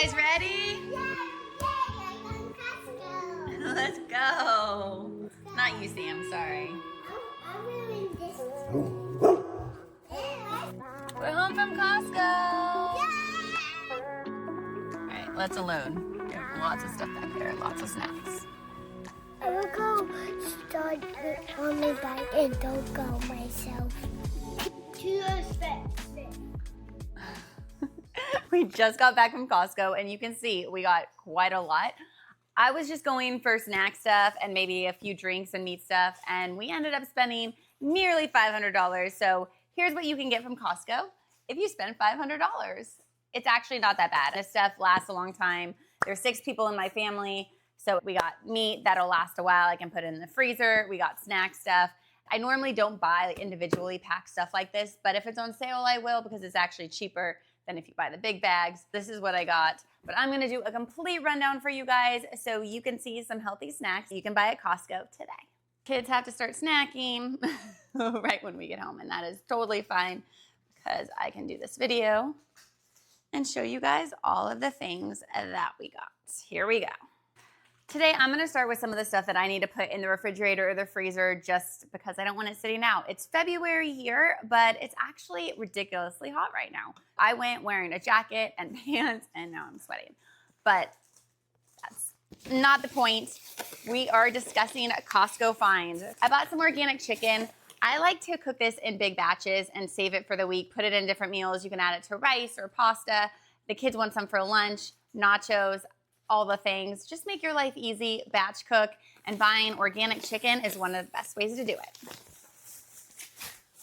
guys ready? Let's go. Not you, Sam, sorry. We're home from Costco. All right, let's unload. Lots of stuff back there, lots of snacks. I will go start on my bike and don't go myself. We just got back from Costco and you can see we got quite a lot. I was just going for snack stuff and maybe a few drinks and meat stuff, and we ended up spending nearly $500. So here's what you can get from Costco if you spend $500. It's actually not that bad. This stuff lasts a long time. There's 6 people in my family, so we got meat that'll last a while. I can put it in the freezer. We got snack stuff. I normally don't buy individually packed stuff like this, but if it's on sale, I will, because it's actually cheaper than if you buy the big bags. This is what I got. But I'm gonna do a complete rundown for you guys so you can see some healthy snacks you can buy at Costco today. Kids have to start snacking right when we get home, and that is totally fine because I can do this video and show you guys all of the things that we got. Here we go. Today, I'm gonna start with some of the stuff that I need to put in the refrigerator or the freezer just because I don't want it sitting out. It's February here, but it's actually ridiculously hot right now. I went wearing a jacket and pants, and now I'm sweating. But that's not the point. We are discussing Costco finds. I bought some organic chicken. I like to cook this in big batches and save it for the week, put it in different meals. You can add it to rice or pasta. The kids want some for lunch, nachos, all the things. Just make your life easy, batch cook, and buying organic chicken is one of the best ways to do it.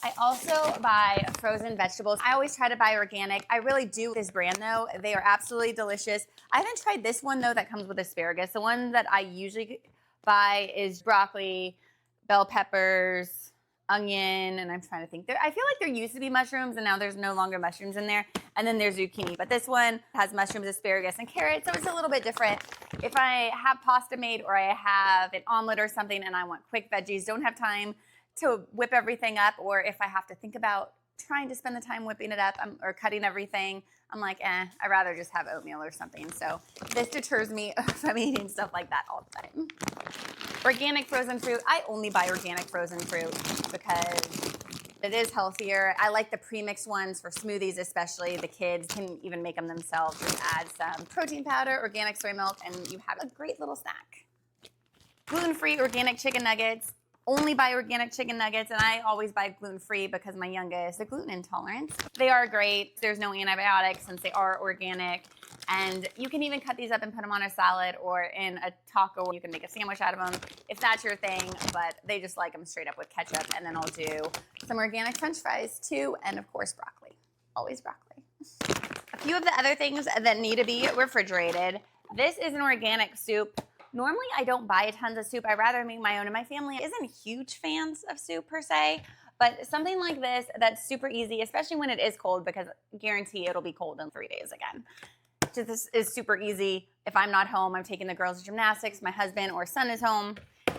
I also buy frozen vegetables. I always try to buy organic. I really do this brand though. They are absolutely delicious. I haven't tried this one though that comes with asparagus. The one that I usually buy is broccoli, bell peppers, onion, and I'm trying to think. I feel like there used to be mushrooms and now there's no longer mushrooms in there. And then there's zucchini, but this one has mushrooms, asparagus, and carrots, so it's a little bit different. If I have pasta made or I have an omelet or something and I want quick veggies, don't have time to whip everything up, or if I have to think about trying to spend the time whipping it up or cutting everything, I'm like, I'd rather just have oatmeal or something. So this deters me from eating stuff like that all the time. Organic frozen fruit. I only buy organic frozen fruit because it is healthier. I like the pre-mixed ones for smoothies especially. The kids can even make them themselves. Just add some protein powder, organic soy milk, and you have a great little snack. Gluten-free organic chicken nuggets. Only buy organic chicken nuggets, and I always buy gluten-free because my youngest is gluten intolerant. They are great. There's no antibiotics since they are organic. And you can even cut these up and put them on a salad or in a taco. You can make a sandwich out of them if that's your thing, but they just like them straight up with ketchup. And then I'll do some organic French fries too, and of course broccoli. Always broccoli. A few of the other things that need to be refrigerated. This is an organic soup. Normally I don't buy tons of soup. I rather make my own, and my family isn't huge fans of soup per se. But something like this that's super easy, especially when it is cold, because I guarantee it'll be cold in 3 days again. This is super easy. If I'm not home, I'm taking the girls to gymnastics, my husband or son is home,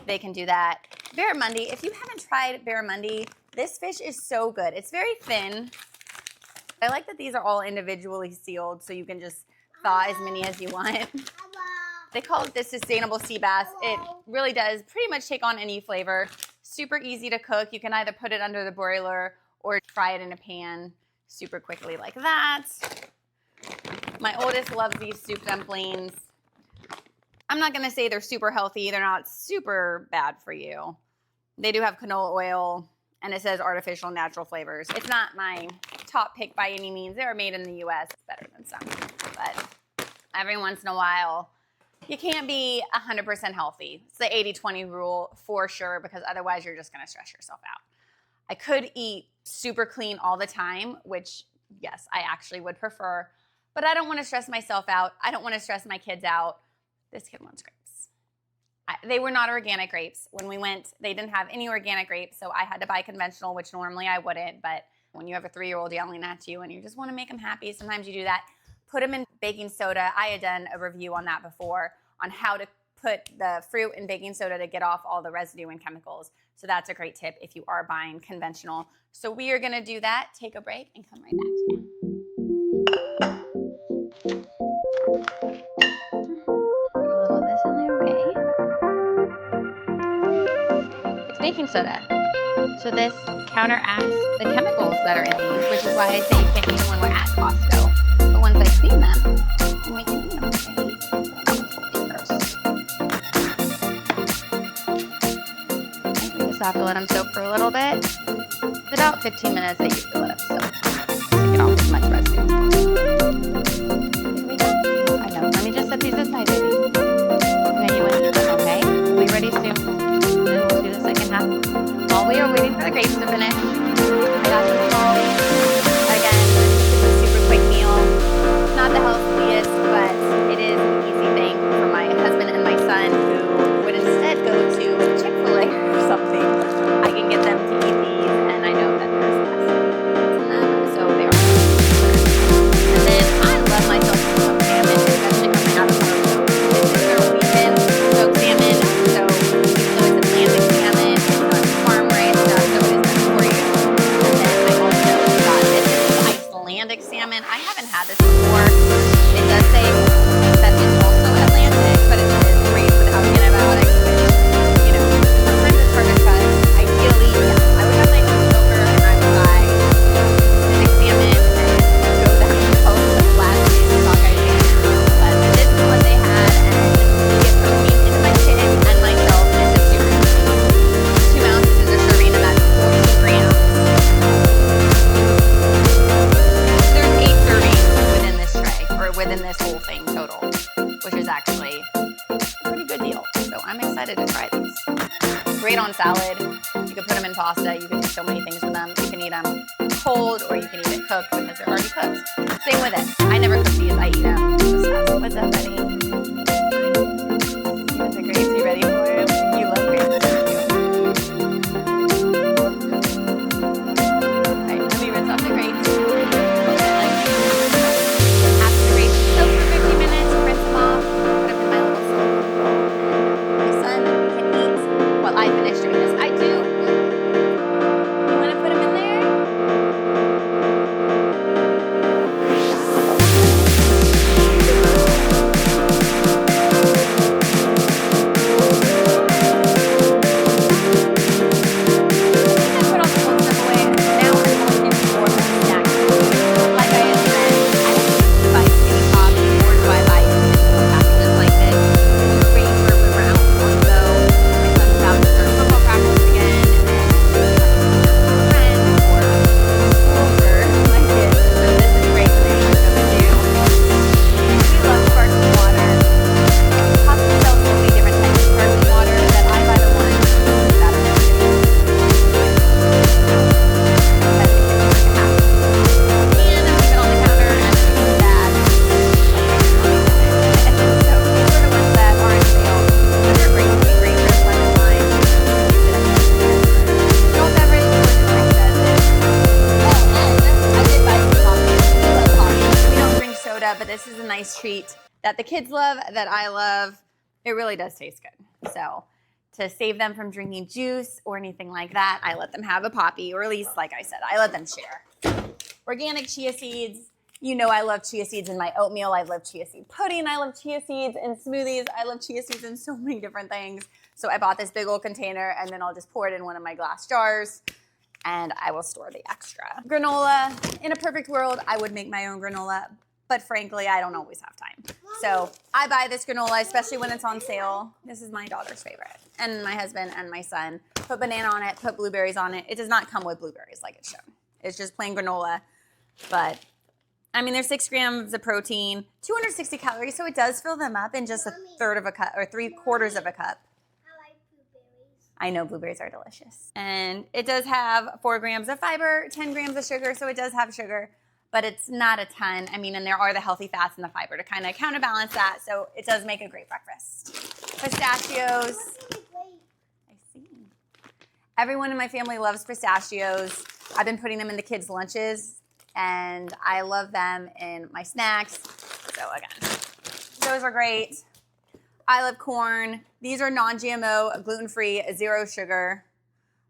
they can do that. Barramundi, if you haven't tried barramundi, this fish is so good. It's very thin. I like that these are all individually sealed so you can just thaw as many as you want. They call it the sustainable sea bass. It really does pretty much take on any flavor. Super easy to cook. You can either put it under the broiler or fry it in a pan super quickly like that. My oldest loves these soup dumplings. I'm not gonna say they're super healthy. They're not super bad for you. They do have canola oil, and it says artificial natural flavors. It's not my top pick by any means. They are made in the US. It's better than some. But every once in a while, you can't be 100% healthy. It's the 80-20 rule for sure, because otherwise you're just gonna stress yourself out. I could eat super clean all the time, which yes, I actually would prefer, but I don't want to stress myself out. I don't want to stress my kids out. This kid wants grapes. They were not organic grapes. When we went, they didn't have any organic grapes, so I had to buy conventional, which normally I wouldn't, but when you have a 3-year-old yelling at you and you just want to make them happy, sometimes you do that. Put them in baking soda. I had done a review on that before on how to put the fruit in baking soda to get off all the residue and chemicals. So that's a great tip if you are buying conventional. So we are gonna do that, take a break, and come right back to you. Put a little of this in there, okay. It's baking soda. So this counteracts the chemicals that are in these, which is why I say you can't eat them when we're at Costco. But once I clean them, then we can eat them. We just have to let them soak for a little bit. It's about 15 minutes I usually let them soak. Get off as much residue. I know. Let me just set these aside, baby. Okay, you want to eat them, okay? We'll be ready soon. Then we'll do the second half. While we are waiting for the grapes to finish, I got some small. Again, this is a super quick meal. Not the healthiest, but it is an easy thing for my husband and my son who would instead go to Chick-fil-A or something. I can get them to eat these, and I know that there's less in them, so they are. And then I love myself some smoked salmon, especially coming out of Costco. This is their weekend smoked salmon, so even though it's Atlantic salmon, it's not farm raised stuff, so it is good for you. And then I also got this is Icelandic salmon. I haven't had this before. It does say that it's also Atlantic, but it is raised without antibiotics, which, you know, sometimes it's hard to trust. Ideally, yeah, I would have my own smoker and I would buy Pacific salmon and go down the coast with last season sockeye salmon. But this is what they had, and you get protein into my kid and myself, and it's just super easy. 2 ounces is a serving, and that's 42 grams. There's 8 servings within this tray, or within this whole thing total, which is actually a pretty good deal. So I'm excited to try these. Great on salad. You can put them in pasta. You can do so many things with them. You can eat them cold, or you can eat it cooked because they're already cooked. Same with it. I never cook these. I eat them. What's up, buddy? You want the grapes? You ready for them? You love grapes, don't you? Alright, let me rinse off the grapes. After the grapes soak for 50 minutes, rinse them off, put them in my little silicone bowl, and my son can eat while I finish doing this. I do. You want to put them in there? But this is a nice treat that the kids love, that I love. It really does taste good. So to save them from drinking juice or anything like that, I let them have a poppy, or at least, like I said, I let them share. Organic chia seeds. You know I love chia seeds in my oatmeal. I love chia seed pudding. I love chia seeds in smoothies. I love chia seeds in so many different things. So I bought this big old container, and then I'll just pour it in one of my glass jars, and I will store the extra. Granola. In a perfect world, I would make my own granola, but frankly, I don't always have time. So I buy this granola, especially when it's on sale. This is my daughter's favorite. And my husband and my son put banana on it, put blueberries on it. It does not come with blueberries like it's shown. It's just plain granola. But, I mean, there's 6 grams of protein, 260 calories, so it does fill them up in just a third of a cup, or 3/4 of a cup. I like blueberries. I know blueberries are delicious. And it does have 4 grams of fiber, 10 grams of sugar, so it does have sugar. But it's not a ton. I mean, and there are the healthy fats and the fiber to kind of counterbalance that. So it does make a great breakfast. Pistachios. I see. Everyone in my family loves pistachios. I've been putting them in the kids' lunches, and I love them in my snacks. So again, those are great. I love corn. These are non-GMO, gluten-free, 0 sugar.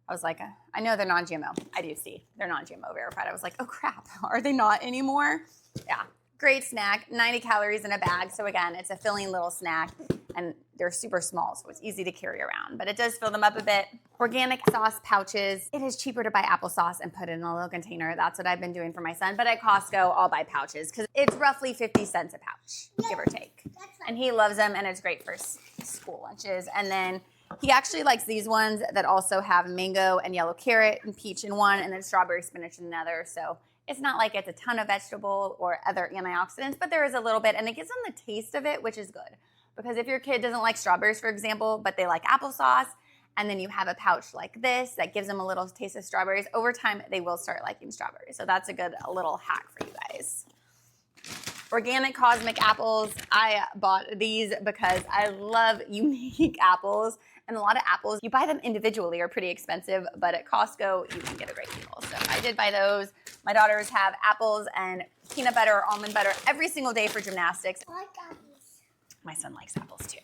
I was like, I know they're non-GMO. I do see they're non-GMO verified. I was like, oh crap, are they not anymore? Yeah, Great snack, 90 calories in a bag. So again, it's a filling little snack and they're super small, so it's easy to carry around, but it does fill them up a bit. Organic sauce pouches. It is cheaper to buy applesauce and put it in a little container. That's what I've been doing for my son, but at Costco, I'll buy pouches because it's roughly 50 cents a pouch, give or take. And he loves them and it's great for school lunches. And then he actually likes these ones that also have mango and yellow carrot and peach in one and then strawberry spinach in another. So it's not like it's a ton of vegetable or other antioxidants, but there is a little bit and it gives them the taste of it, which is good. Because if your kid doesn't like strawberries, for example, but they like applesauce, and then you have a pouch like this that gives them a little taste of strawberries, over time they will start liking strawberries. So that's a good little hack for you guys. Organic cosmic apples. I bought these because I love unique apples. And a lot of apples, you buy them individually, are pretty expensive, but at Costco, you can get a great deal. So I did buy those. My daughters have apples and peanut butter or almond butter every single day for gymnastics. I like apples. My son likes apples too.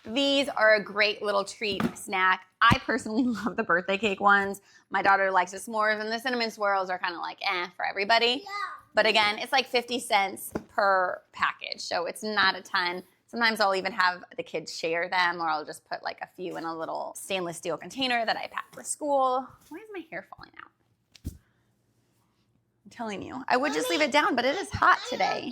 These are a great little treat snack. I personally love the birthday cake ones. My daughter likes the s'mores, and the cinnamon swirls are kind of like for everybody. Yeah. But again, it's like 50 cents per package, so it's not a ton. Sometimes I'll even have the kids share them, or I'll just put like a few in a little stainless steel container that I pack for school. Why is my hair falling out? I'm telling you. I would just leave it down, but it is hot today.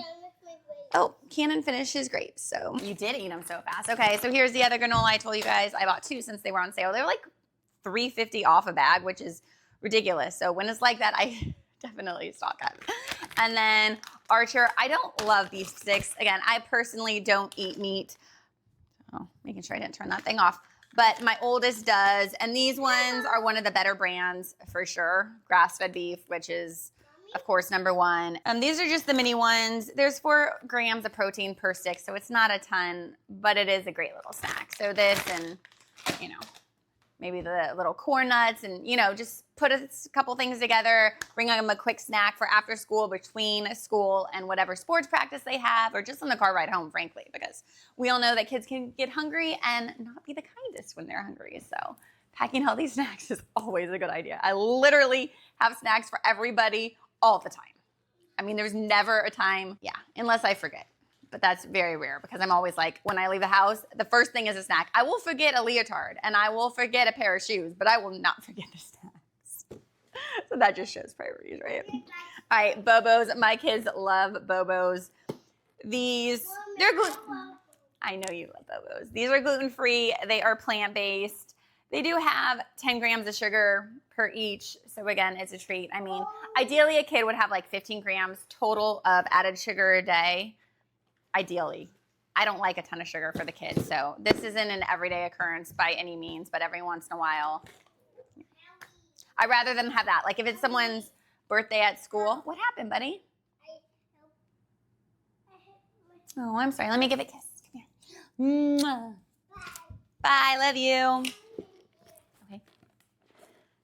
Oh, Cannon finished his grapes, so you did eat them so fast. Okay, so here's the other granola I told you guys. I bought 2 since they were on sale. They were like $3.50 off a bag, which is ridiculous. So when it's like that, I definitely stock up. And then Archer, I don't love beef sticks. Again, I personally don't eat meat. Oh, making sure I didn't turn that thing off. But my oldest does, and these ones are one of the better brands for sure. Grass-fed beef, which is of course, number 1. These are just the mini ones. There's 4 grams of protein per stick, so it's not a ton, but it is a great little snack. So this and, maybe the little corn nuts and, just put a couple things together, bring them a quick snack for after school, between school and whatever sports practice they have, or just on the car ride home, frankly, because we all know that kids can get hungry and not be the kindest when they're hungry. So packing healthy snacks is always a good idea. I literally have snacks for everybody all the time. I mean, there's never a time, unless I forget. But that's very rare because I'm always like, when I leave the house, the first thing is a snack. I will forget a leotard and I will forget a pair of shoes, but I will not forget the snacks. So that just shows priorities, right? All right, Bobos. My kids love Bobos. These, I know you love Bobos. These are gluten-free. They are plant-based. They do have 10 grams of sugar per each. So again, it's a treat. I mean, ideally a kid would have like 15 grams total of added sugar a day. Ideally. I don't like a ton of sugar for the kids. So this isn't an everyday occurrence by any means, but every once in a while. I'd rather them have that. Like if it's someone's birthday at school. What happened, buddy? Oh, I'm sorry. Let me give a kiss. Come here. Mwah. Bye. Love you.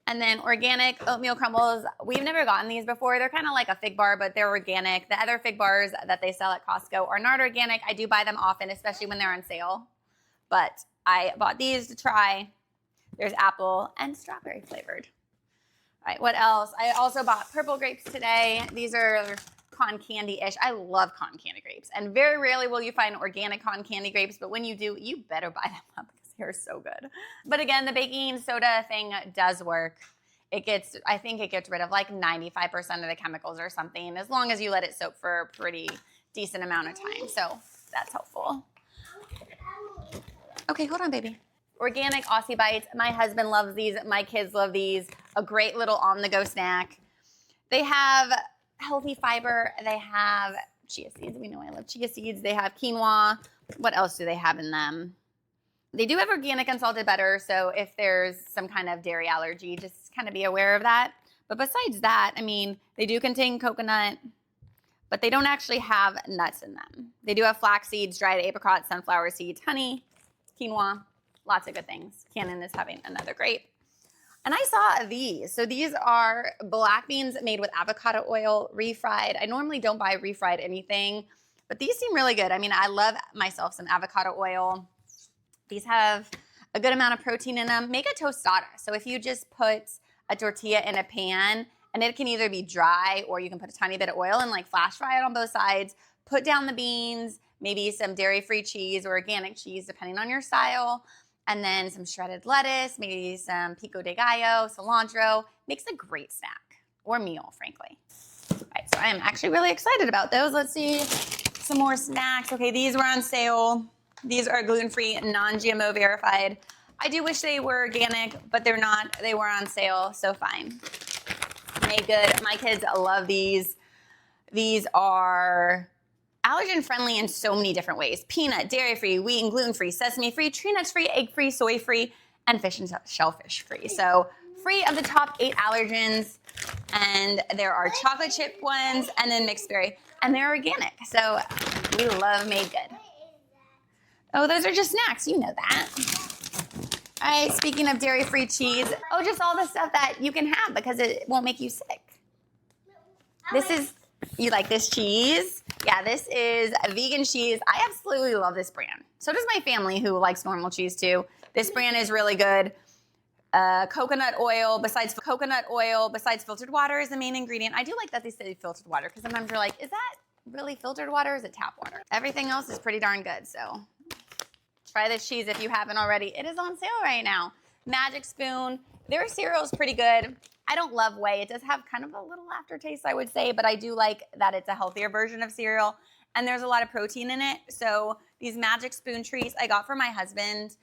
And then organic oatmeal crumbles. We've never gotten these before. They're kind of like a fig bar, but they're organic. The other fig bars that they sell at Costco are not organic. I do buy them often, especially when they're on sale. But I bought these to try. There's apple and strawberry flavored. All right, what else? I also bought purple grapes today. These are cotton candy-ish. I love cotton candy grapes. And very rarely will you find organic cotton candy grapes, but when you do, you better buy them up. They're so good. But again, the baking soda thing does work. I think it gets rid of like 95% of the chemicals or something, as long as you let it soak for a pretty decent amount of time. So that's helpful. Okay, hold on, baby. Organic Aussie Bites. My husband loves these. My kids love these. A great little on-the-go snack. They have healthy fiber. They have chia seeds. We know I love chia seeds. They have quinoa. What else do they have in them? They do have organic unsalted butter, so if there's some kind of dairy allergy, just kind of be aware of that. But besides that, I mean, they do contain coconut, but they don't actually have nuts in them. They do have flax seeds, dried apricots, sunflower seeds, honey, quinoa, lots of good things. Cannon is having another grape. And I saw these. So these are black beans made with avocado oil, refried. I normally don't buy refried anything, but these seem really good. I mean, I love myself some avocado oil. These have a good amount of protein in them. Make a tostada. So if you just put a tortilla in a pan, and it can either be dry or you can put a tiny bit of oil and like flash fry it on both sides, put down the beans, maybe some dairy-free cheese or organic cheese, depending on your style, and then some shredded lettuce, maybe some pico de gallo, cilantro. Makes a great snack or meal, frankly. All right, so I am actually really excited about those. Let's see some more snacks. Okay, these were on sale. These are gluten-free, non-GMO verified. I do wish they were organic, but they're not. They were on sale, so fine. Made good. My kids love these. These are allergen friendly in so many different ways. Peanut, dairy-free, wheat and gluten-free, sesame-free, tree nuts-free, egg-free, soy-free, and fish and shellfish-free. So free of the top 8 allergens. And there are chocolate chip ones and then mixed berry. And they're organic. So we love Made Good. Oh, those are just snacks. You know that. All right, speaking of dairy-free cheese. Oh, just all the stuff that you can have because it won't make you sick. This is, you like this cheese? Yeah, this is a vegan cheese. I absolutely love this brand. So does my family who likes normal cheese too. This brand is really good. Coconut oil, besides filtered water is the main ingredient. I do like that they say filtered water because sometimes you're like, is that really filtered water or is it tap water? Everything else is pretty darn good, so try this cheese if you haven't already. It is on sale right now. Magic Spoon. Their cereal is pretty good. I don't love whey. It does have kind of a little aftertaste, I would say, but I do like that it's a healthier version of cereal, and there's a lot of protein in it. So these Magic Spoon treats I got for my husband.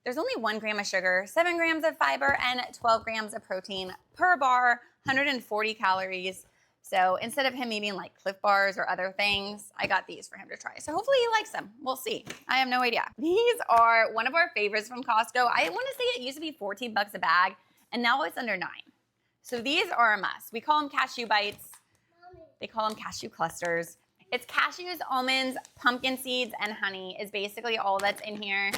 There's only 1 gram of sugar, 7 grams of fiber, and 12 grams of protein per bar, 140 calories. So instead of him eating like Cliff Bars or other things, I got these for him to try. So hopefully he likes them. We'll see. I have no idea. These are one of our favorites from Costco. I want to say it used to be 14 bucks a bag, and now it's under $9. So these are a must. We call them cashew bites. They call them cashew clusters. It's cashews, almonds, pumpkin seeds, and honey is basically all that's in here.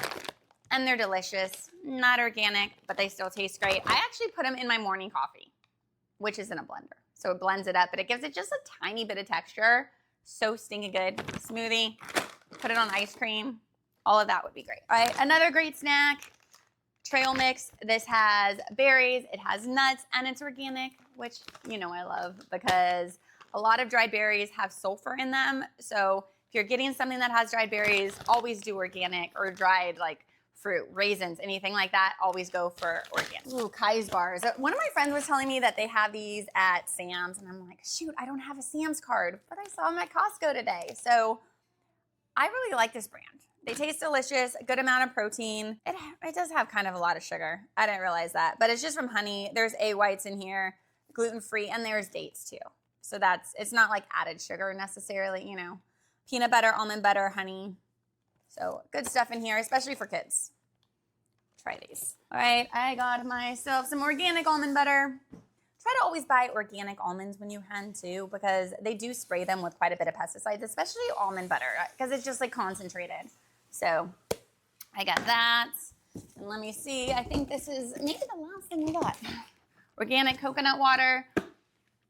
And they're delicious. Not organic, but they still taste great. I actually put them in my morning coffee, which is in a blender. So it blends it up, but it gives it just a tiny bit of texture. So stinky good. Smoothie, put it on ice cream. All of that would be great. All right, another great snack, trail mix. This has berries, it has nuts, and it's organic, which you know I love because a lot of dried berries have sulfur in them. So if you're getting something that has dried berries, always do organic or dried like fruit, raisins, anything like that, always go for organic. Ooh, Kai's bars. One of my friends was telling me that they have these at Sam's, and I'm like, shoot, I don't have a Sam's card, but I saw them at Costco today. So I really like this brand. They taste delicious, a good amount of protein. It does have kind of a lot of sugar. I didn't realize that, but it's just from honey. There's egg whites in here, gluten-free, and there's dates too. So it's not like added sugar necessarily, you know. Peanut butter, almond butter, honey. So good stuff in here, especially for kids. Try these. All right, I got myself some organic almond butter. Try to always buy organic almonds when you can too, because they do spray them with quite a bit of pesticides, especially almond butter, because it's just like concentrated. So I got that. And let me see, I think this is maybe the last thing we got. Organic coconut water.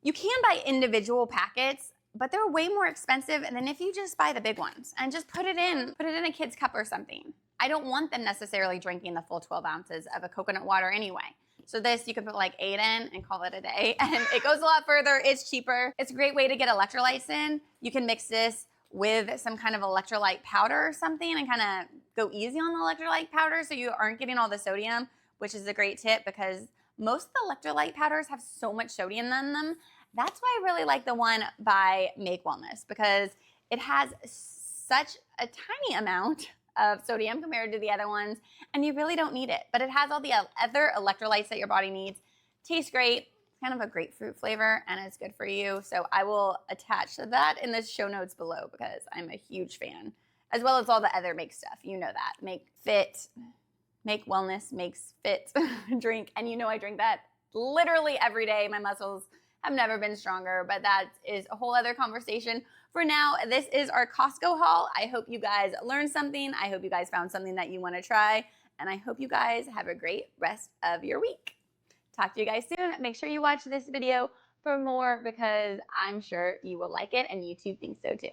You can buy individual packets, but they're way more expensive than if you just buy the big ones and just put it in a kid's cup or something. I don't want them necessarily drinking the full 12 ounces of a coconut water anyway. So this, you can put like 8 in and call it a day. And it goes a lot further. It's cheaper. It's a great way to get electrolytes in. You can mix this with some kind of electrolyte powder or something and kind of go easy on the electrolyte powder so you aren't getting all the sodium, which is a great tip because most of the electrolyte powders have so much sodium in them. That's why I really like the one by Make Wellness because it has such a tiny amount of sodium compared to the other ones, and you really don't need it. But it has all the other electrolytes that your body needs. Tastes great. It's kind of a grapefruit flavor, and it's good for you. So I will attach that in the show notes below because I'm a huge fan, as well as all the other Make stuff. You know that. Make Fit, Make Wellness makes fit drink, and you know I drink that literally every day. My muscles have never been stronger, but that is a whole other conversation. For now, this is our Costco haul. I hope you guys learned something. I hope you guys found something that you want to try, and I hope you guys have a great rest of your week. Talk to you guys soon. Make sure you watch this video for more because I'm sure you will like it, and YouTube thinks so too.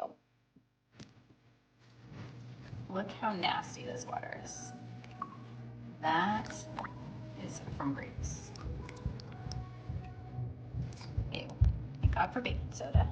Look how nasty this water is. That is from grapes. Ew. Thank God for baking soda.